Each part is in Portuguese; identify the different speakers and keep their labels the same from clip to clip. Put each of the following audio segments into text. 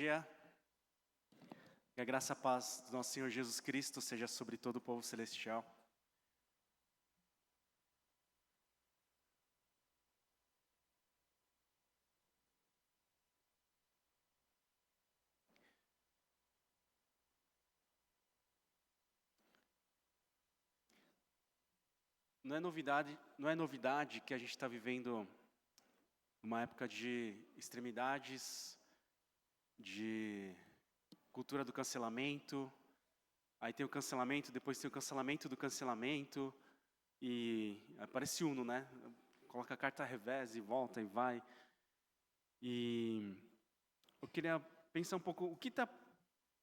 Speaker 1: dia. Que a graça e a paz do nosso Senhor Jesus Cristo seja sobre todo o povo celestial. Não é novidade que a gente está vivendo uma época de extremidades, de cultura do cancelamento. Aí tem o cancelamento, depois tem o cancelamento do cancelamento. E parece Uno, né? Coloca a carta revés e volta e vai. E eu queria pensar um pouco o que está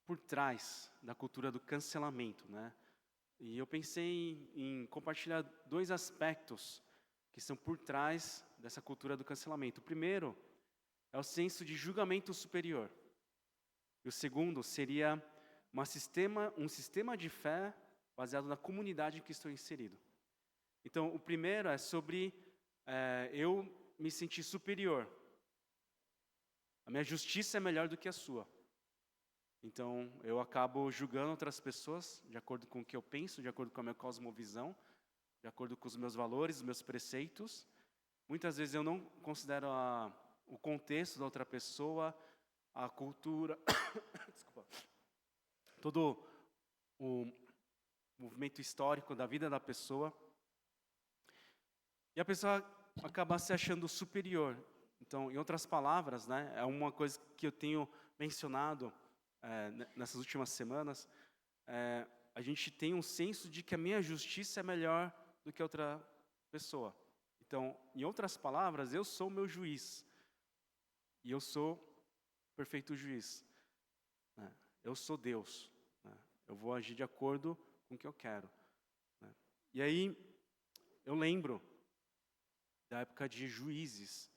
Speaker 1: por trás da cultura do cancelamento, né? E eu pensei em compartilhar dois aspectos que estão por trás dessa cultura do cancelamento. O primeiro é o senso de julgamento superior. E o segundo seria um sistema de fé baseado na comunidade em que estou inserido. Então, o primeiro é sobre eu me sentir superior. A minha justiça é melhor do que a sua. Então, eu acabo julgando outras pessoas de acordo com o que eu penso, de acordo com a minha cosmovisão, de acordo com os meus valores, os meus preceitos. Muitas vezes eu não considero o contexto da outra pessoa, a cultura, desculpa, todo o movimento histórico da vida da pessoa. E a pessoa acaba se achando superior. Então, em outras palavras, né, é uma coisa que eu tenho mencionado nessas últimas semanas, a gente tem um senso de que a minha justiça é melhor do que outra pessoa. Então, em outras palavras, eu sou o meu juiz. E eu sou perfeito juiz. Né? Eu sou Deus. Né? Eu vou agir de acordo com o que eu quero. Né? E aí, eu lembro da época de Juízes.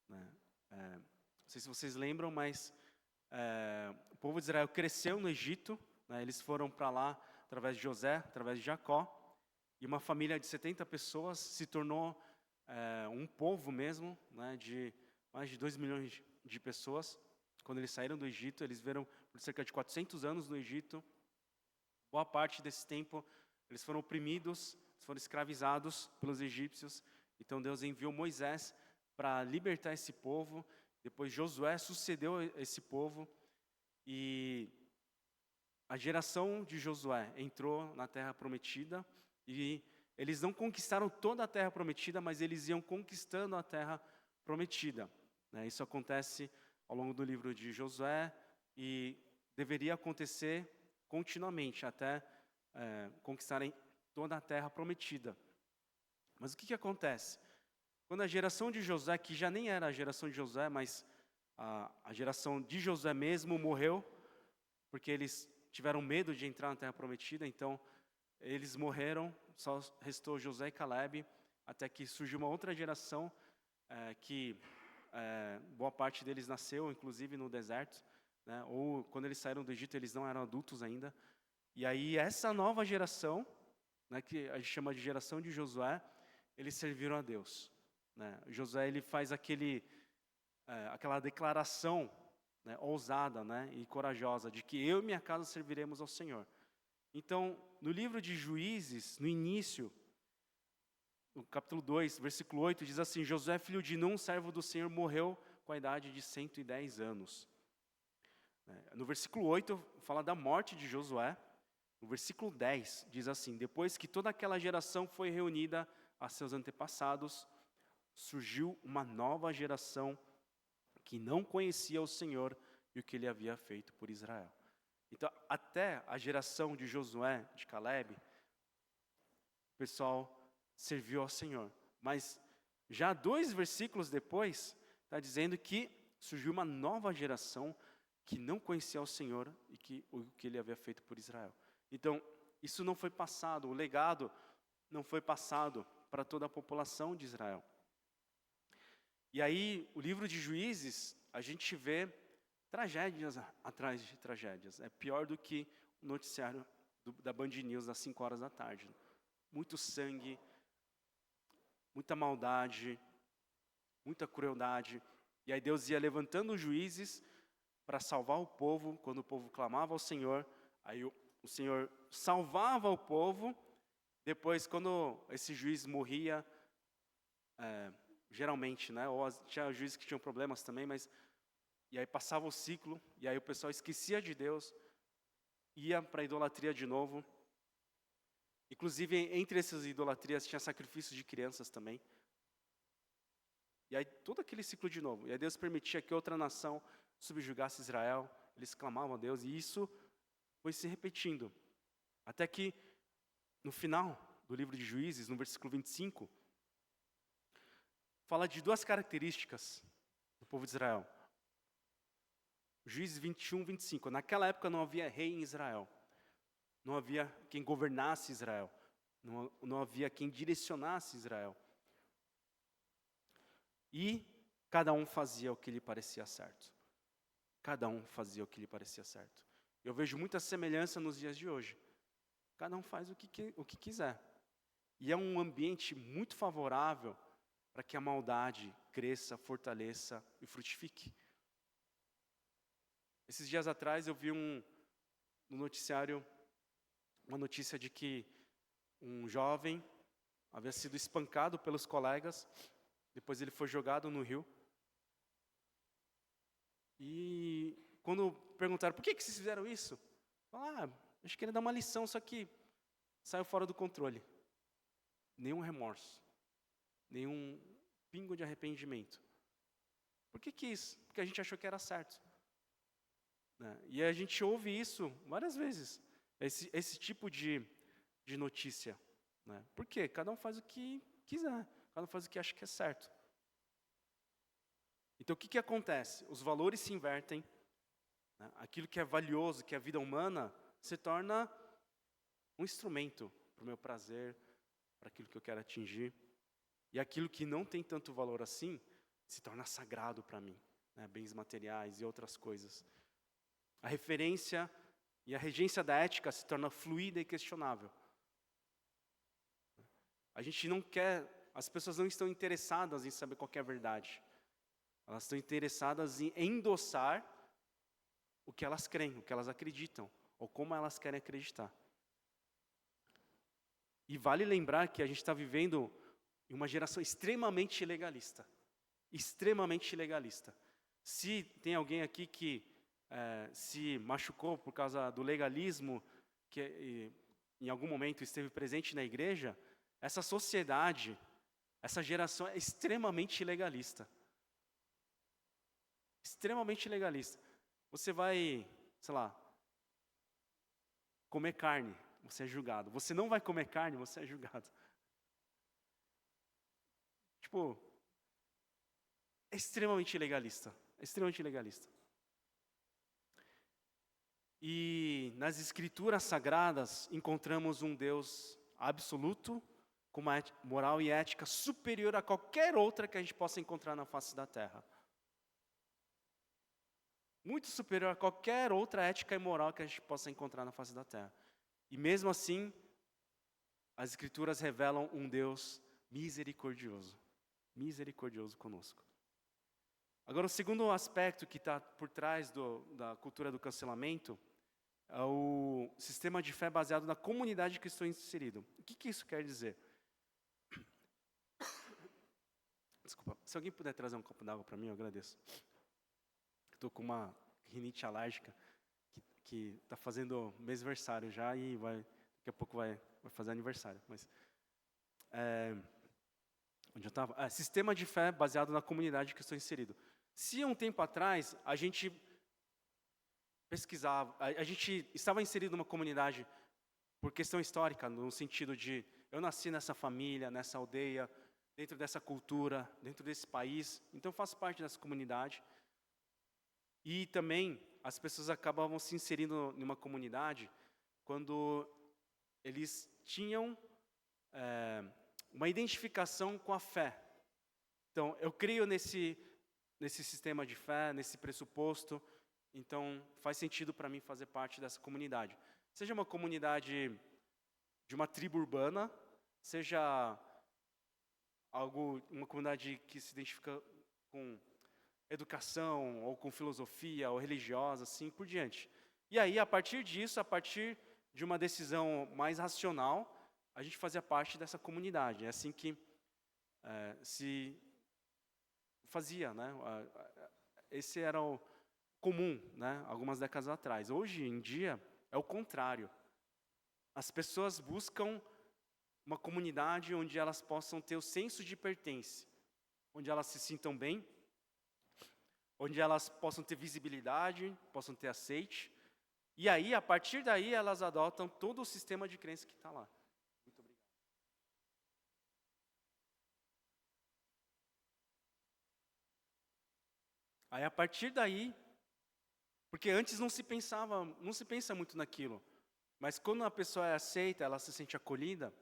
Speaker 1: Né? Não sei se vocês lembram, mas o povo de Israel cresceu no Egito, né? Eles foram para lá através de José, através de Jacó, e uma família de 70 pessoas se tornou um povo mesmo, né? De mais de 2 milhões de pessoas. Quando eles saíram do Egito, eles viveram por cerca de 400 anos no Egito. Boa parte desse tempo, eles foram oprimidos, foram escravizados pelos egípcios. Então Deus enviou Moisés para libertar esse povo. Depois Josué sucedeu esse povo e a geração de Josué entrou na Terra Prometida e eles não conquistaram toda a Terra Prometida, mas eles iam conquistando a Terra Prometida. Isso acontece ao longo do livro de Josué e deveria acontecer continuamente até conquistarem toda a Terra Prometida. Mas o que acontece? Quando a geração de Josué, que já nem era a geração de Josué, mas a geração de Josué mesmo morreu, porque eles tiveram medo de entrar na Terra Prometida, então eles morreram, só restou Josué e Calebe, até que surgiu uma outra geração que boa parte deles nasceu, inclusive no deserto, né? Ou quando eles saíram do Egito, eles não eram adultos ainda. E aí essa nova geração, né, que a gente chama de geração de Josué, eles serviram a Deus. Né? Josué ele faz aquela declaração, né, ousada, né, e corajosa de que eu e minha casa serviremos ao Senhor. Então, no livro de Juízes, no início, no capítulo 2, versículo 8, diz assim: Josué, filho de Num, servo do Senhor, morreu com a idade de 110 anos. No versículo 8, fala da morte de Josué. No versículo 10, diz assim: depois que toda aquela geração foi reunida a seus antepassados, surgiu uma nova geração que não conhecia o Senhor e o que ele havia feito por Israel. Então, até a geração de Josué, de Calebe, o pessoal serviu ao Senhor. Mas já 2 versículos depois, está dizendo que surgiu uma nova geração que não conhecia o Senhor e o que ele havia feito por Israel. Então, isso não foi passado, o legado não foi passado para toda a população de Israel. E aí, o livro de Juízes, a gente vê tragédias atrás de tragédias. É pior do que o noticiário da Band News às 5 horas da tarde. Muito sangue, muita maldade, muita crueldade. E aí Deus ia levantando juízes para salvar o povo, quando o povo clamava ao Senhor, aí o Senhor salvava o povo. Depois, quando esse juiz morria, geralmente, né? Ou tinha juízes que tinham problemas também, mas e aí passava o ciclo, e aí o pessoal esquecia de Deus, ia para a idolatria de novo. Inclusive, entre essas idolatrias tinha sacrifícios de crianças também. E aí todo aquele ciclo de novo. E aí Deus permitia que outra nação subjugasse Israel. Eles clamavam a Deus, e isso foi se repetindo. Até que, no final do livro de Juízes, no versículo 25, fala de duas características do povo de Israel. Juízes 21, 25. Naquela época não havia rei em Israel. Não havia quem governasse Israel. Não havia quem direcionasse Israel. E cada um fazia o que lhe parecia certo. Cada um fazia o que lhe parecia certo. Eu vejo muita semelhança nos dias de hoje. Cada um faz o que quiser. E é um ambiente muito favorável para que a maldade cresça, fortaleça e frutifique. Esses dias atrás eu vi no noticiário uma notícia de que um jovem havia sido espancado pelos colegas, depois ele foi jogado no rio. E quando perguntaram, por que vocês fizeram isso? Falaram, acho que ele dá uma lição, só que saiu fora do controle. Nenhum remorso, nenhum pingo de arrependimento. Por que quis? Porque a gente achou que era certo. E a gente ouve isso várias vezes, esse tipo de notícia. Por quê? Cada um faz o que quiser, cada um faz o que acha que é certo. Então, o que acontece? Os valores se invertem, aquilo que é valioso, que é a vida humana, se torna um instrumento para o meu prazer, para aquilo que eu quero atingir. E aquilo que não tem tanto valor assim, se torna sagrado para mim, bens materiais e outras coisas. A referência e a regência da ética se torna fluida e questionável. A gente não quer, as pessoas não estão interessadas em saber qual é a verdade. Elas estão interessadas em endossar o que elas creem, o que elas acreditam, ou como elas querem acreditar. E vale lembrar que a gente está vivendo em uma geração extremamente legalista. Extremamente legalista. Se tem alguém aqui que se machucou por causa do legalismo, que em algum momento esteve presente na igreja, essa sociedade, essa geração é extremamente legalista. Extremamente legalista. Você vai, sei lá, comer carne, você é julgado. Você não vai comer carne, você é julgado. Tipo, é extremamente legalista. É extremamente legalista. E nas escrituras sagradas encontramos um Deus absoluto, com uma moral e ética superior a qualquer outra que a gente possa encontrar na face da terra. Muito superior a qualquer outra ética e moral que a gente possa encontrar na face da terra. E mesmo assim, as escrituras revelam um Deus misericordioso. Misericordioso conosco. Agora, o segundo aspecto que está por trás da cultura do cancelamento é o sistema de fé baseado na comunidade que estou inserido. O que isso quer dizer? Desculpa, se alguém puder trazer um copo d'água para mim, eu agradeço. Estou com uma rinite alérgica que está fazendo mêsversário já e daqui a pouco vai fazer aniversário. Mas, onde eu estava? Sistema de fé baseado na comunidade que estou inserido. Se um tempo atrás a gente pesquisava, a gente estava inserido numa comunidade por questão histórica, no sentido de eu nasci nessa família, nessa aldeia, dentro dessa cultura, dentro desse país, então eu faço parte dessa comunidade. E também as pessoas acabavam se inserindo numa comunidade quando eles tinham uma identificação com a fé. Então, eu creio nesse sistema de fé, nesse pressuposto, então faz sentido para mim fazer parte dessa comunidade. Seja uma comunidade de uma tribo urbana, seja uma comunidade que se identifica com educação, ou com filosofia, ou religiosa, assim por diante. E aí, a partir disso, a partir de uma decisão mais racional, a gente fazia parte dessa comunidade. É assim que se fazia, né? Esse era o comum, né? Algumas décadas atrás. Hoje em dia, é o contrário. As pessoas buscam uma comunidade onde elas possam ter o senso de pertence, onde elas se sintam bem, onde elas possam ter visibilidade, possam ter aceite. E aí, a partir daí, elas adotam todo o sistema de crença que está lá. Muito obrigado. Aí, a partir daí, porque antes não se pensa muito naquilo. Mas quando a pessoa é aceita, ela se sente acolhida,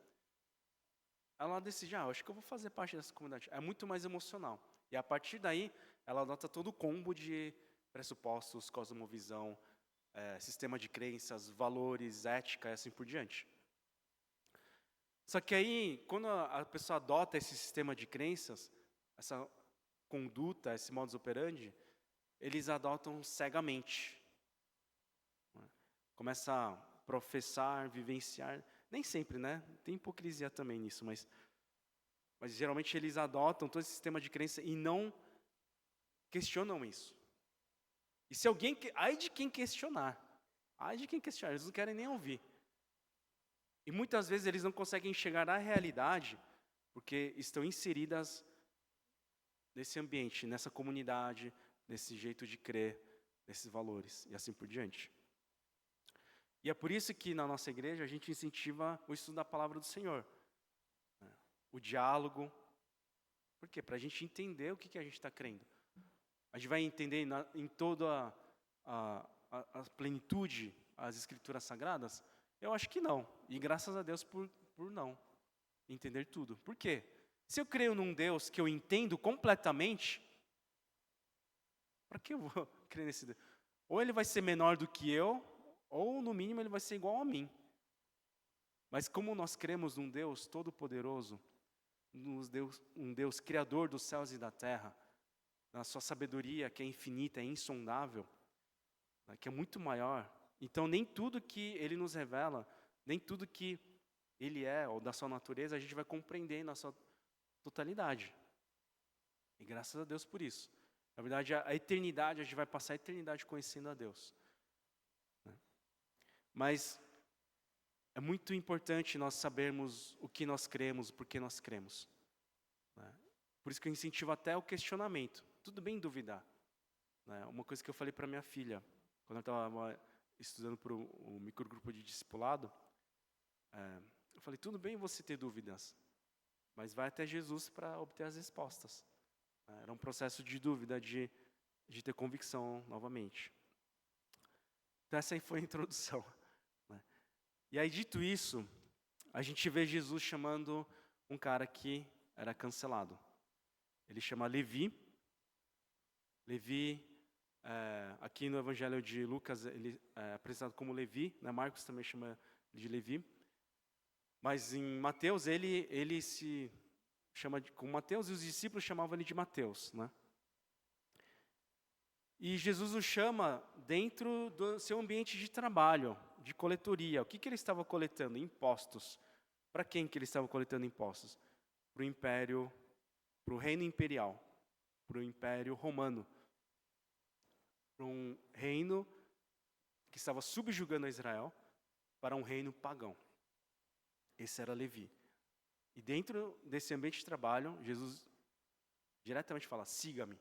Speaker 1: ela decide, acho que eu vou fazer parte dessa comunidade. É muito mais emocional. E a partir daí, ela adota todo o combo de pressupostos, cosmovisão, sistema de crenças, valores, ética e assim por diante. Só que aí, quando a pessoa adota esse sistema de crenças, essa conduta, esse modus operandi, eles adotam cegamente. Começa a professar, vivenciar, nem sempre, né? Tem hipocrisia também nisso, mas geralmente eles adotam todo esse sistema de crença e não questionam isso. E se alguém, ai de quem questionar, eles não querem nem ouvir. E muitas vezes eles não conseguem chegar à realidade porque estão inseridas nesse ambiente, nessa comunidade, nesse jeito de crer, nesses valores e assim por diante. E é por isso que na nossa igreja a gente incentiva o estudo da palavra do Senhor. O diálogo. Por quê? Para a gente entender o que a gente está crendo. A gente vai entender em toda a plenitude as escrituras sagradas? Eu acho que não. E graças a Deus por não entender tudo. Por quê? Se eu creio num Deus que eu entendo completamente, para que eu vou crer nesse Deus? Ou ele vai ser menor do que eu, ou no mínimo ele vai ser igual a mim. Mas como nós cremos num Deus todo-poderoso, um Deus criador dos céus e da terra, na sua sabedoria que é infinita, é insondável, que é muito maior, então nem tudo que ele nos revela, nem tudo que ele é, ou da sua natureza, a gente vai compreender na sua totalidade. E graças a Deus por isso. Na verdade, a eternidade, a gente vai passar a eternidade conhecendo a Deus. Mas é muito importante nós sabermos o que nós cremos, por que nós cremos. Por isso que eu incentivo até o questionamento. Tudo bem duvidar. Uma coisa que eu falei para minha filha, quando eu estava estudando para o microgrupo de discipulado, eu falei, tudo bem você ter dúvidas, mas vai até Jesus para obter as respostas. Era um processo de dúvida, de ter convicção novamente. Então essa aí foi a introdução. E aí, dito isso, a gente vê Jesus chamando um cara que era cancelado. Ele chama Levi. Levi, aqui no Evangelho de Lucas, ele é apresentado como Levi, né? Marcos também chama de Levi. Mas em Mateus, ele se chama como Mateus, e os discípulos chamavam ele de Mateus, né? E Jesus o chama dentro do seu ambiente de trabalho, de coletoria. O que ele estava coletando? Impostos. Para quem que ele estava coletando impostos? Para o império, para o reino imperial, para o império romano. Para um reino que estava subjugando a Israel, para um reino pagão. Esse era Levi. E dentro desse ambiente de trabalho, Jesus diretamente fala, siga-me.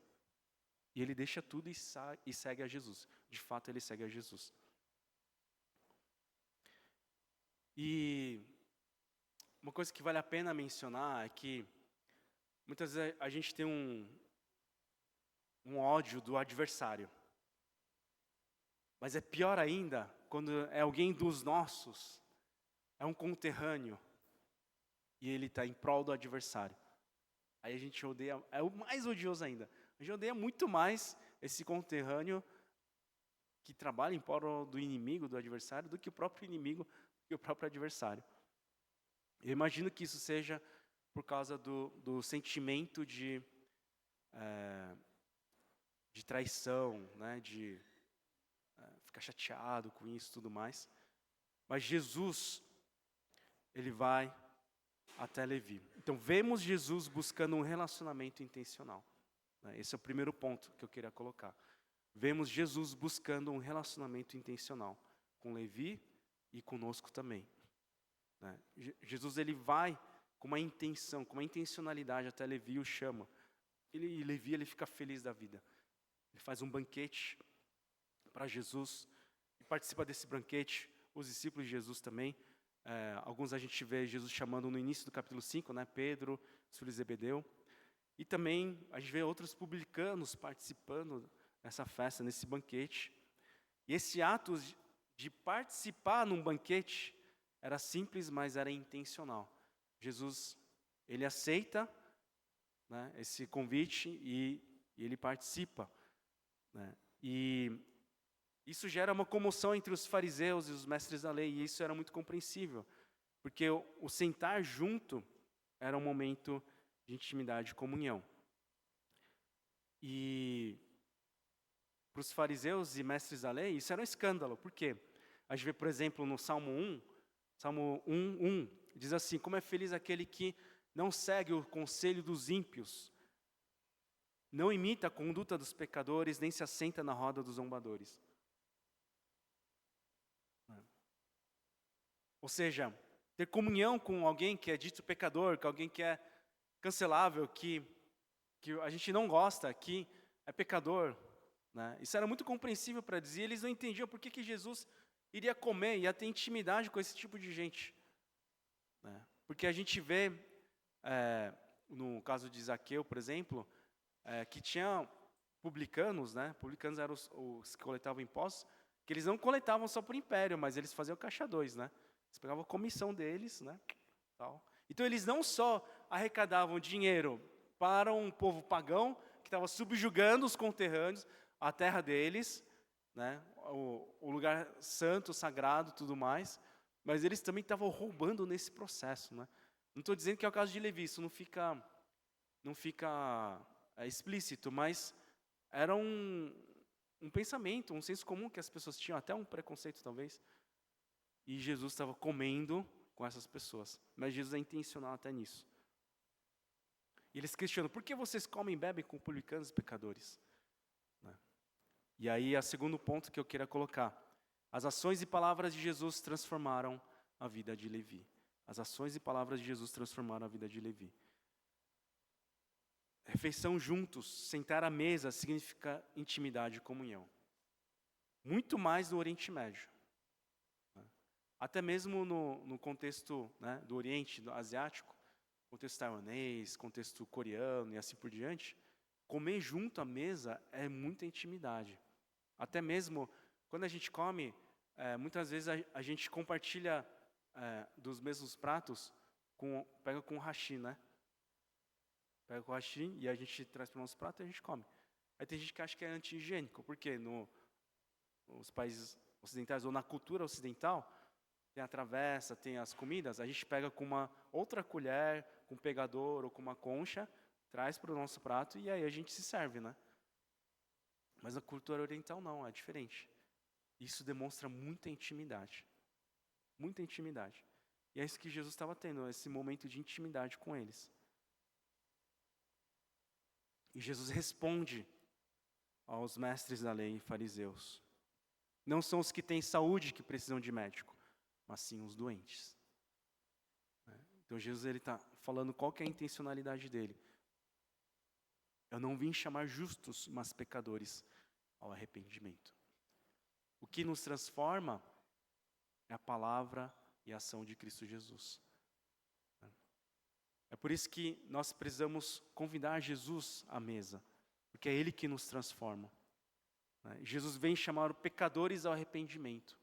Speaker 1: E ele deixa tudo e segue a Jesus. De fato, ele segue a Jesus. E uma coisa que vale a pena mencionar é que muitas vezes a gente tem um ódio do adversário. Mas é pior ainda quando é alguém dos nossos, é um conterrâneo, e ele está em prol do adversário. Aí a gente odeia, é o mais odioso ainda. A gente odeia muito mais esse conterrâneo que trabalha em prol do inimigo, do adversário, do que o próprio inimigo e o próprio adversário. Eu imagino que isso seja por causa do sentimento de de traição, né, de ficar chateado com isso e tudo mais. Mas Jesus, ele vai até Levi. Então, vemos Jesus buscando um relacionamento intencional. Né? Esse é o primeiro ponto que eu queria colocar. Vemos Jesus buscando um relacionamento intencional com Levi e conosco também. Né? Jesus, ele vai com uma intenção, com uma intencionalidade até Levi e o chama. E Levi, ele fica feliz da vida. Ele faz um banquete para Jesus e participa desse banquete. Os discípulos de Jesus também. Alguns a gente vê Jesus chamando no início do capítulo 5, né? Pedro, os filhos de Zebedeu. E também a gente vê outros publicanos participando dessa festa, nesse banquete. E esse ato de participar num banquete era simples, mas era intencional. Jesus, ele aceita, né, esse convite e ele participa. Né? E isso gera uma comoção entre os fariseus e os mestres da lei, e isso era muito compreensível, porque o sentar junto era um momento de intimidade e comunhão. E para os fariseus e mestres da lei, isso era um escândalo. Por quê? A gente vê, por exemplo, no Salmo 1, diz assim: como é feliz aquele que não segue o conselho dos ímpios, não imita a conduta dos pecadores, nem se assenta na roda dos zombadores. Ou seja, ter comunhão com alguém que é dito pecador, com alguém que é cancelável, que a gente não gosta, que é pecador. Né? Isso era muito compreensível para dizer. Eles não entendiam por que Jesus iria comer, ia ter intimidade com esse tipo de gente. Né? Porque a gente vê, no caso de Zaqueu, por exemplo, que tinha publicanos, né? Publicanos eram os que coletavam impostos, que eles não coletavam só por império, mas eles faziam caixa 2, né? Eles pegavam a comissão deles, né? Tal. Então eles não só arrecadavam dinheiro para um povo pagão que estava subjugando os conterrâneos, a terra deles, né? O lugar santo, sagrado, tudo mais, mas eles também estavam roubando nesse processo, né? Não estou dizendo que é o caso de Levi, isso não fica explícito, mas era um pensamento, um senso comum que as pessoas tinham, até um preconceito talvez. E Jesus estava comendo com essas pessoas. Mas Jesus é intencional até nisso. E eles questionam: por que vocês comem e bebem com publicanos e pecadores? Né? E aí, o segundo ponto que eu queria colocar: as ações e palavras de Jesus transformaram a vida de Levi. As ações e palavras de Jesus transformaram a vida de Levi. Refeição juntos, sentar à mesa, significa intimidade e comunhão. Muito mais no Oriente Médio. Até mesmo no contexto, né, do Oriente, do asiático, contexto taiwanês, contexto coreano e assim por diante, comer junto à mesa é muita intimidade. Até mesmo quando a gente come, muitas vezes a gente compartilha dos mesmos pratos, pega com o hashi, né? Pega com o hashi e a gente traz para o nosso prato e a gente come. Aí tem gente que acha que é anti-higiênico, porque nos países ocidentais ou na cultura ocidental, tem a travessa, tem as comidas, a gente pega com uma outra colher, com um pegador ou com uma concha, traz para o nosso prato e aí a gente se serve, né? Mas na cultura oriental não, é diferente. Isso demonstra muita intimidade. Muita intimidade. E é isso que Jesus estava tendo, esse momento de intimidade com eles. E Jesus responde aos mestres da lei e fariseus: não são os que têm saúde que precisam de médico, mas sim os doentes. Então Jesus está falando qual que é a intencionalidade dele. Eu não vim chamar justos, mas pecadores ao arrependimento. O que nos transforma é a palavra e a ação de Cristo Jesus. É por isso que nós precisamos convidar Jesus à mesa, porque é Ele que nos transforma. Jesus vem chamar pecadores ao arrependimento.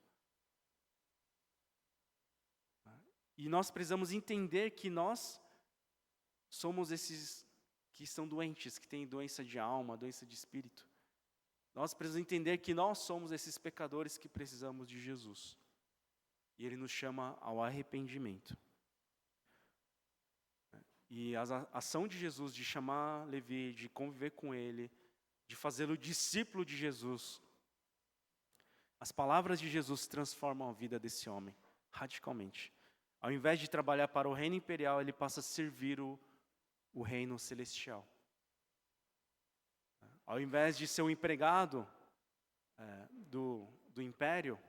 Speaker 1: E nós precisamos entender que nós somos esses que estão doentes, que têm doença de alma, doença de espírito. Nós precisamos entender que nós somos esses pecadores que precisamos de Jesus. E Ele nos chama ao arrependimento. E a ação de Jesus de chamar Levi, de conviver com ele, de fazê-lo discípulo de Jesus. As palavras de Jesus transformam a vida desse homem, radicalmente. Ao invés de trabalhar para o reino imperial, ele passa a servir o reino celestial. Ao invés de ser um empregado do império,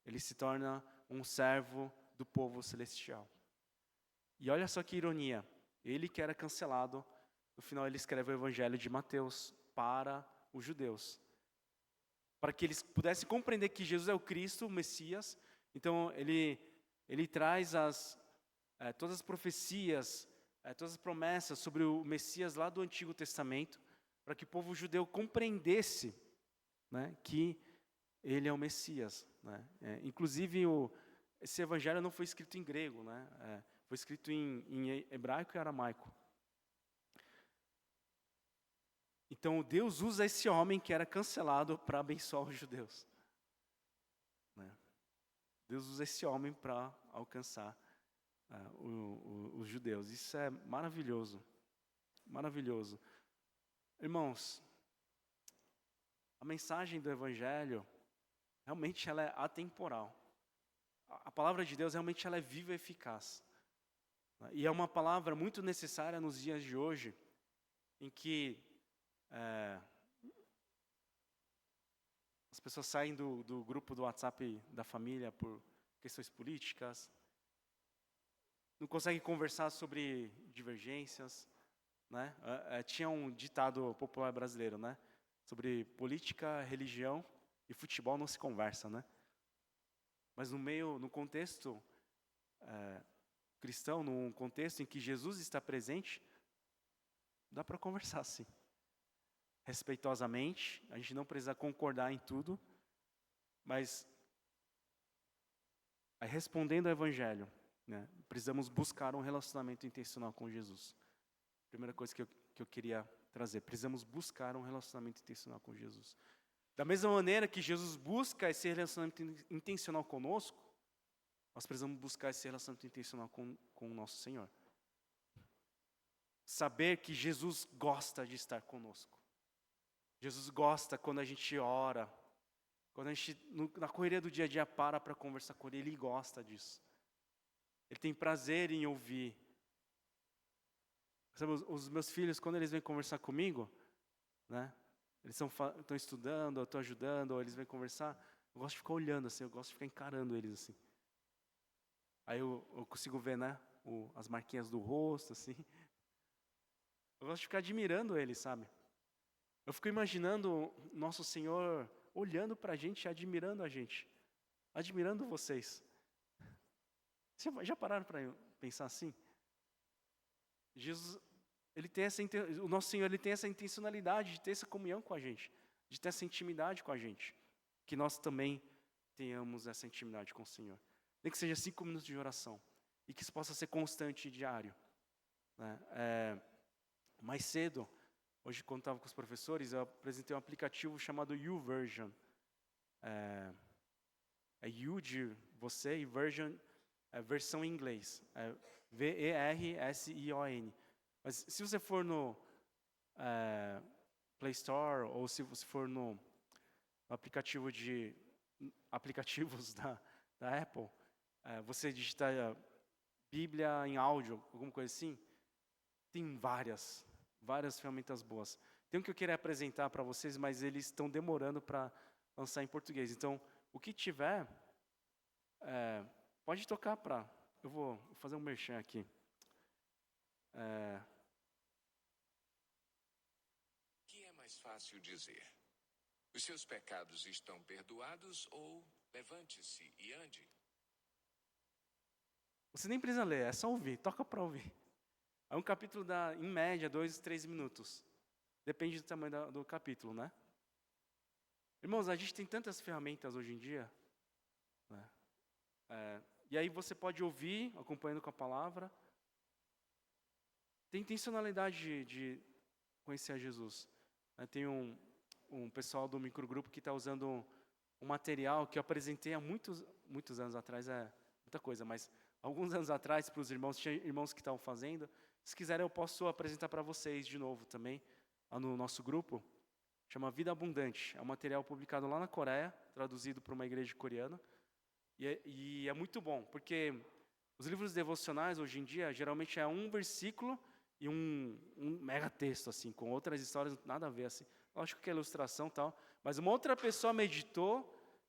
Speaker 1: ele se torna um servo do povo celestial. E olha só que ironia, ele que era cancelado, no final ele escreve o Evangelho de Mateus para os judeus, para que eles pudessem compreender que Jesus é o Cristo, o Messias. Então ele traz todas as profecias, todas as promessas sobre o Messias lá do Antigo Testamento, para que o povo judeu compreendesse, né, que ele é o Messias, né? Inclusive esse evangelho não foi escrito em grego, né? Foi escrito em hebraico e aramaico. Então Deus usa esse homem que era cancelado para abençoar os judeus, né? Deus usa esse homem para alcançar os judeus. Isso é maravilhoso, maravilhoso. Irmãos, a mensagem do Evangelho, realmente ela é atemporal. A palavra de Deus realmente ela é viva e eficaz. E é uma palavra muito necessária nos dias de hoje, em que as pessoas saem do grupo do WhatsApp da família por questões políticas, não conseguem conversar sobre divergências, né? Tinha um ditado popular brasileiro, né? Sobre política, religião e futebol não se conversa, né? Mas no contexto cristão, num contexto em que Jesus está presente, dá para conversar sim. Respeitosamente, a gente não precisa concordar em tudo, mas respondendo ao Evangelho, né, precisamos buscar um relacionamento intencional com Jesus. Primeira coisa que eu queria trazer, precisamos buscar um relacionamento intencional com Jesus. Da mesma maneira que Jesus busca esse relacionamento intencional conosco, nós precisamos buscar esse relacionamento intencional com o nosso Senhor. Saber que Jesus gosta de estar conosco. Jesus gosta quando a gente ora, quando a gente, na correria do dia a dia, para conversar com Ele gosta disso. Ele tem prazer em ouvir. Sabe, os meus filhos, quando eles vêm conversar comigo, né, eles estão estudando, eu estou ajudando, ou eles vêm conversar, eu gosto de ficar olhando assim, eu gosto de ficar encarando eles assim. Aí eu consigo ver, né, as marquinhas do rosto, assim. Eu gosto de ficar admirando eles, sabe? Eu fico imaginando nosso Senhor olhando para a gente, admirando a gente, admirando vocês. Vocês já pararam para pensar assim? Jesus, o nosso Senhor, ele tem essa intencionalidade de ter essa comunhão com a gente, de ter essa intimidade com a gente, que nós também tenhamos essa intimidade com o Senhor. Nem que seja 5 minutos de oração, e que isso possa ser constante e diário, né? Mais cedo, hoje quando estava com os professores, eu apresentei um aplicativo chamado YouVersion. É You de você e Version versão em inglês. Version. Mas se você for no Play Store ou se você for no aplicativo de aplicativos da Apple, você digitar Bíblia em áudio, alguma coisa assim, tem várias ferramentas boas. Tem um que eu queria apresentar para vocês, mas eles estão demorando para lançar em português. Então, o que tiver, pode tocar para... Eu vou fazer um merchan aqui.
Speaker 2: O que é mais fácil dizer? Os seus pecados estão perdoados ou levante-se e ande?
Speaker 1: Você nem precisa ler, é só ouvir, toca para ouvir. É um capítulo em média, 2, 3 minutos. Depende do tamanho do capítulo, né? Irmãos, a gente tem tantas ferramentas hoje em dia, né? E aí você pode ouvir, acompanhando com a palavra. Tem intencionalidade de conhecer a Jesus. Tem um pessoal do microgrupo que está usando um material que eu apresentei há muitos anos atrás, muita coisa, mas alguns anos atrás para os irmãos, tinha irmãos que estavam fazendo. Se quiserem, eu posso apresentar para vocês de novo também, lá no nosso grupo, chama Vida Abundante. É um material publicado lá na Coreia, traduzido para uma igreja coreana. E é muito bom, porque os livros devocionais, hoje em dia, geralmente é um versículo e um mega texto, assim, com outras histórias, nada a ver, assim. Lógico que é ilustração e tal, mas uma outra pessoa meditou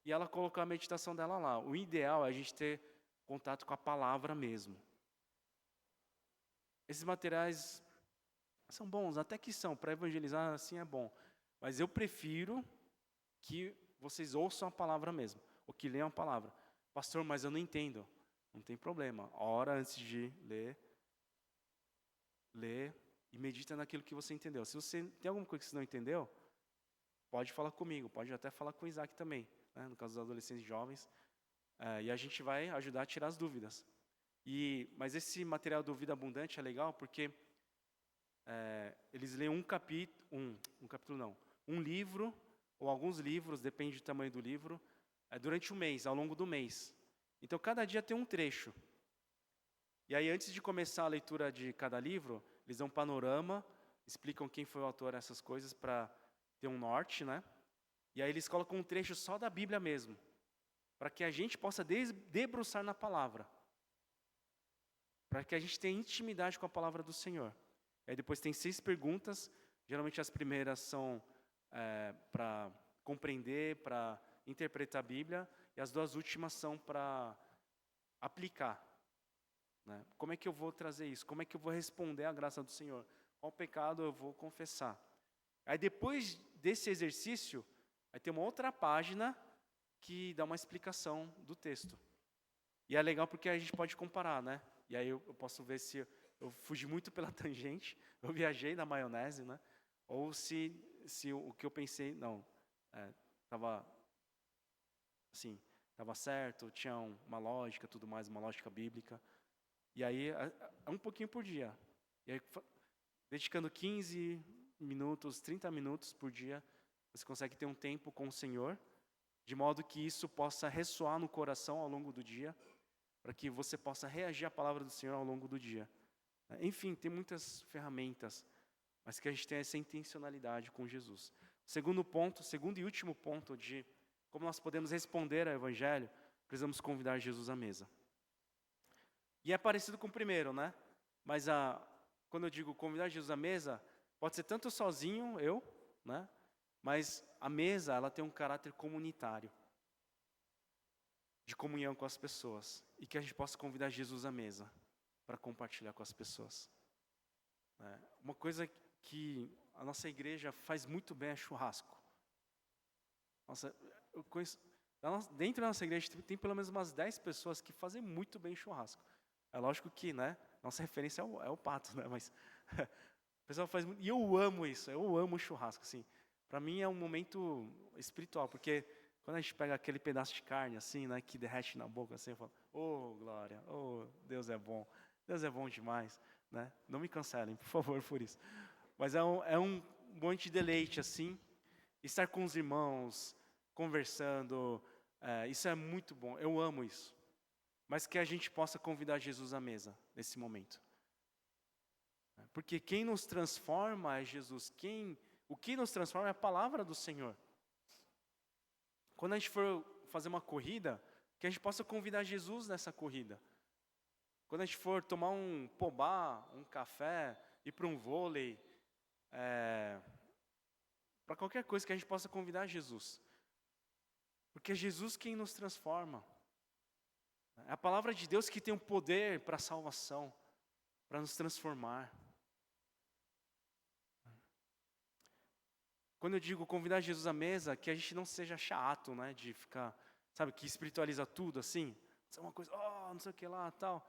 Speaker 1: e ela colocou a meditação dela lá. O ideal é a gente ter contato com a palavra mesmo. Esses materiais são bons, até que são, para evangelizar assim é bom. Mas eu prefiro que vocês ouçam a palavra mesmo, ou que leiam a palavra. Pastor, mas eu não entendo. Não tem problema. Ora antes de ler, lê e medita naquilo que você entendeu. Se você tem alguma coisa que você não entendeu, pode falar comigo, pode até falar com o Isaac também, né, no caso dos adolescentes jovens. E a gente vai ajudar a tirar as dúvidas. Mas esse material do Vida Abundante é legal porque eles leem um livro ou alguns livros, depende do tamanho do livro, durante o mês, ao longo do mês. Então, cada dia tem um trecho. E aí, antes de começar a leitura de cada livro, eles dão um panorama, explicam quem foi o autor, essas coisas, para ter um norte, né? E aí eles colocam um trecho só da Bíblia mesmo, para que a gente possa debruçar na palavra. Para que a gente tenha intimidade com a palavra do Senhor. E aí depois tem 6 perguntas, geralmente as primeiras são para compreender, para interpretar a Bíblia, e as 2 últimas são para aplicar. Né? Como é que eu vou trazer isso? Como é que eu vou responder à graça do Senhor? Qual pecado eu vou confessar? Aí depois desse exercício, vai ter uma outra página que dá uma explicação do texto. E é legal porque a gente pode comparar, né? E aí eu posso ver se eu fugi muito pela tangente, eu viajei na maionese, né? Ou se o que eu pensei, não, estava assim, estava certo, tinha uma lógica, tudo mais, uma lógica bíblica. E aí, é um pouquinho por dia. E aí, dedicando 15 minutos, 30 minutos por dia, você consegue ter um tempo com o Senhor, de modo que isso possa ressoar no coração ao longo do dia, para que você possa reagir à palavra do Senhor ao longo do dia. Enfim, tem muitas ferramentas, mas que a gente tenha essa intencionalidade com Jesus. Segundo e último ponto de como nós podemos responder ao Evangelho, precisamos convidar Jesus à mesa. E é parecido com o primeiro, né? Mas quando eu digo convidar Jesus à mesa, pode ser tanto sozinho, né? Mas a mesa, ela tem um caráter comunitário, de comunhão com as pessoas, e que a gente possa convidar Jesus à mesa para compartilhar com as pessoas. Uma coisa que a nossa igreja faz muito bem é churrasco. Nossa, eu conheço, dentro da nossa igreja tem pelo menos umas 10 pessoas que fazem muito bem churrasco. É lógico que, né, nossa referência é o pato, né, mas o pessoal faz muito, e eu amo isso, eu amo churrasco, assim. Para mim é um momento espiritual, porque quando a gente pega aquele pedaço de carne, assim, né, que derrete na boca, assim, eu falo, oh, glória, oh, Deus é bom demais, né? Não me cancelem, por favor, por isso. Mas é um monte de deleite, assim, estar com os irmãos, conversando, isso é muito bom, eu amo isso. Mas que a gente possa convidar Jesus à mesa, nesse momento. Porque quem nos transforma é Jesus, o que nos transforma é a palavra do Senhor. Quando a gente for fazer uma corrida, que a gente possa convidar Jesus nessa corrida. Quando a gente for tomar um pobá, um café, ir para um vôlei, para qualquer coisa que a gente possa convidar Jesus. Porque é Jesus quem nos transforma. É a palavra de Deus que tem o poder para a salvação, para nos transformar. Quando eu digo convidar Jesus à mesa, que a gente não seja chato, né, de ficar, sabe, que espiritualiza tudo assim, uma coisa, não sei o que lá, tal,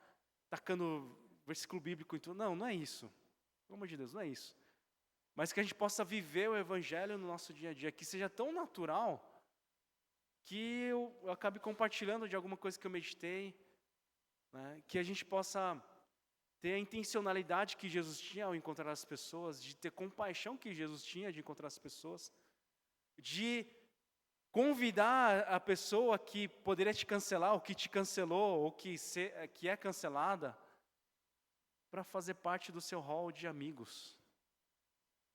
Speaker 1: tacando versículo bíblico em tudo. Não é isso. Pelo amor de Deus, não é isso. Mas que a gente possa viver o Evangelho no nosso dia a dia, que seja tão natural que eu acabe compartilhando de alguma coisa que eu meditei, né, que a gente possa ter a intencionalidade que Jesus tinha ao encontrar as pessoas, de ter compaixão que Jesus tinha de encontrar as pessoas, de convidar a pessoa que poderia te cancelar, ou que te cancelou, ou que é cancelada, para fazer parte do seu hall de amigos,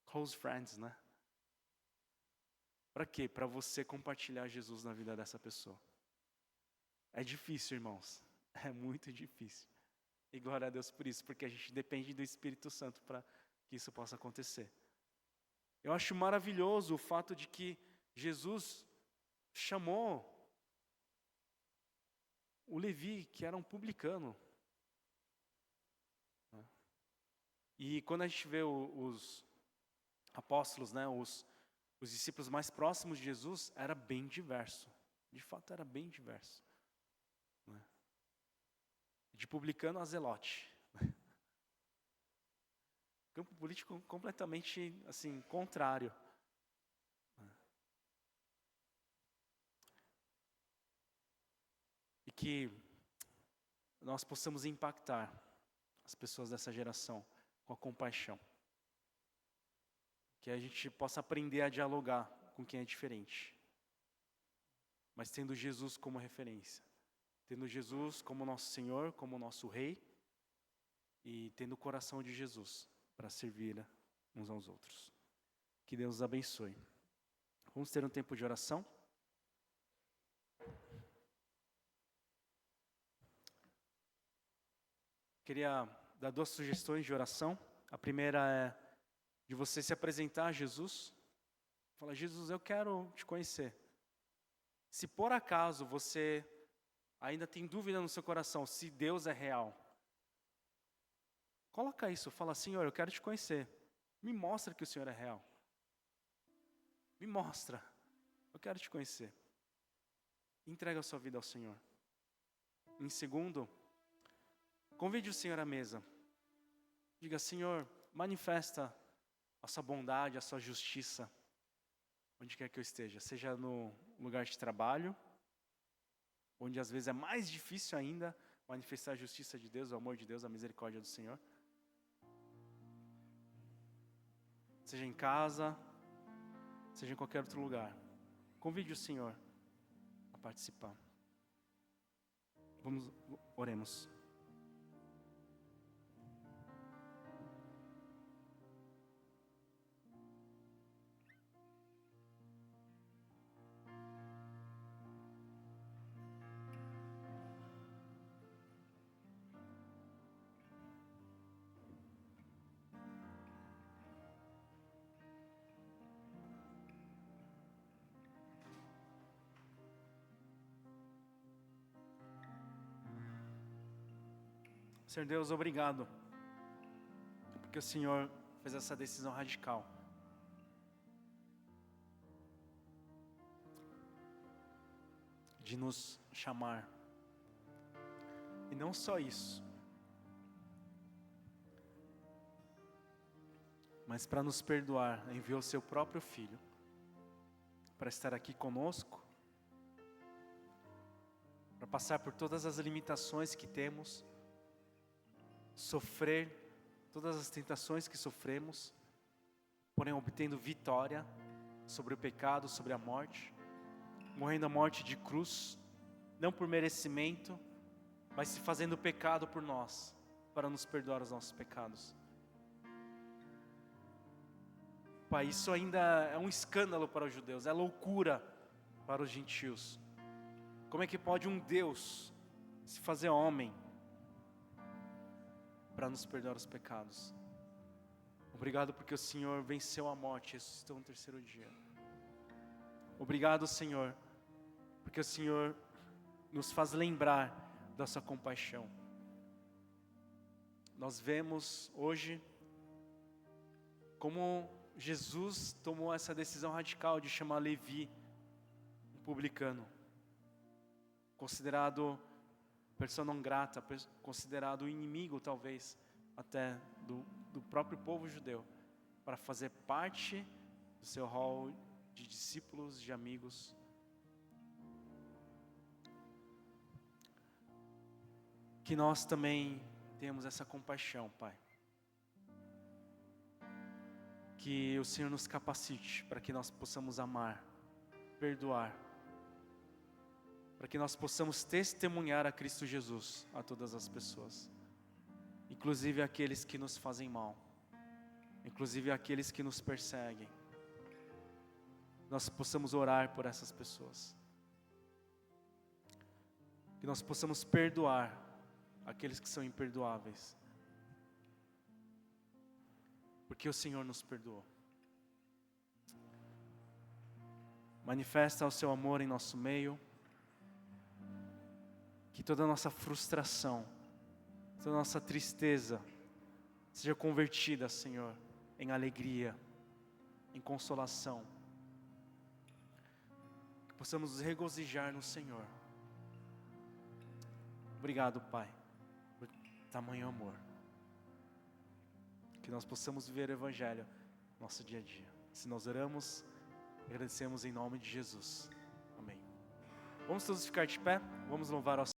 Speaker 1: close friends, né? Para quê? Para você compartilhar Jesus na vida dessa pessoa. É difícil, irmãos. É muito difícil. E glória a Deus por isso, porque a gente depende do Espírito Santo para que isso possa acontecer. Eu acho maravilhoso o fato de que Jesus chamou o Levi, que era um publicano. E quando a gente vê os apóstolos, né, os discípulos mais próximos de Jesus, era bem diverso. De fato, era bem diverso. De publicano a zelote. Campo político completamente, assim, contrário. E que nós possamos impactar as pessoas dessa geração com a compaixão. Que a gente possa aprender a dialogar com quem é diferente. Mas tendo Jesus como referência. Tendo Jesus como nosso Senhor, como nosso Rei. E tendo o coração de Jesus para servir uns aos outros. Que Deus os abençoe. Vamos ter um tempo de oração. Queria dar 2 sugestões de oração. A primeira é de você se apresentar a Jesus. Fala, Jesus, eu quero te conhecer. Se por acaso você ainda tem dúvida no seu coração se Deus é real, coloca isso, fala, Senhor, eu quero te conhecer. Me mostra que o Senhor é real. Me mostra. Eu quero te conhecer. Entrega a sua vida ao Senhor. Em segundo, convide o Senhor à mesa. Diga, Senhor, manifesta a sua bondade, a sua justiça, onde quer que eu esteja. Seja no lugar de trabalho, onde às vezes é mais difícil ainda manifestar a justiça de Deus, o amor de Deus, a misericórdia do Senhor. Seja em casa, seja em qualquer outro lugar. Convide o Senhor a participar. Oremos. Senhor Deus, obrigado, porque o Senhor fez essa decisão radical. De nos chamar. E não só isso, mas para nos perdoar, enviou o seu próprio Filho para estar aqui conosco, para passar por todas as limitações que temos, sofrer todas as tentações que sofremos, porém obtendo vitória sobre o pecado, sobre a morte, morrendo a morte de cruz, não por merecimento, mas se fazendo pecado por nós, para nos perdoar os nossos pecados. Pai, isso ainda é um escândalo para os judeus, é loucura para os gentios. Como é que pode um Deus se fazer homem para nos perdoar os pecados? Obrigado porque o Senhor venceu a morte e ressuscitou no 3º dia. Obrigado, Senhor, porque o Senhor nos faz lembrar da sua compaixão. Nós vemos hoje como Jesus tomou essa decisão radical de chamar Levi, um publicano, considerado pessoa não grata, considerado inimigo talvez até do próprio povo judeu, para fazer parte do seu hall de discípulos, de amigos. Que nós também tenhamos essa compaixão, Pai. Que o Senhor nos capacite para que nós possamos amar, perdoar, para que nós possamos testemunhar a Cristo Jesus a todas as pessoas, inclusive aqueles que nos fazem mal, inclusive aqueles que nos perseguem. nós possamos orar por essas pessoas. Que nós possamos perdoar aqueles que são imperdoáveis. Porque o Senhor nos perdoou. Manifesta o seu amor em nosso meio. Que toda a nossa frustração, toda a nossa tristeza seja convertida, Senhor, em alegria, em consolação. Que possamos nos regozijar no Senhor. Obrigado, Pai, por tamanho amor. Que nós possamos viver o Evangelho no nosso dia a dia. Se nós oramos, agradecemos em nome de Jesus. Amém. Vamos todos ficar de pé, vamos louvar ao Senhor.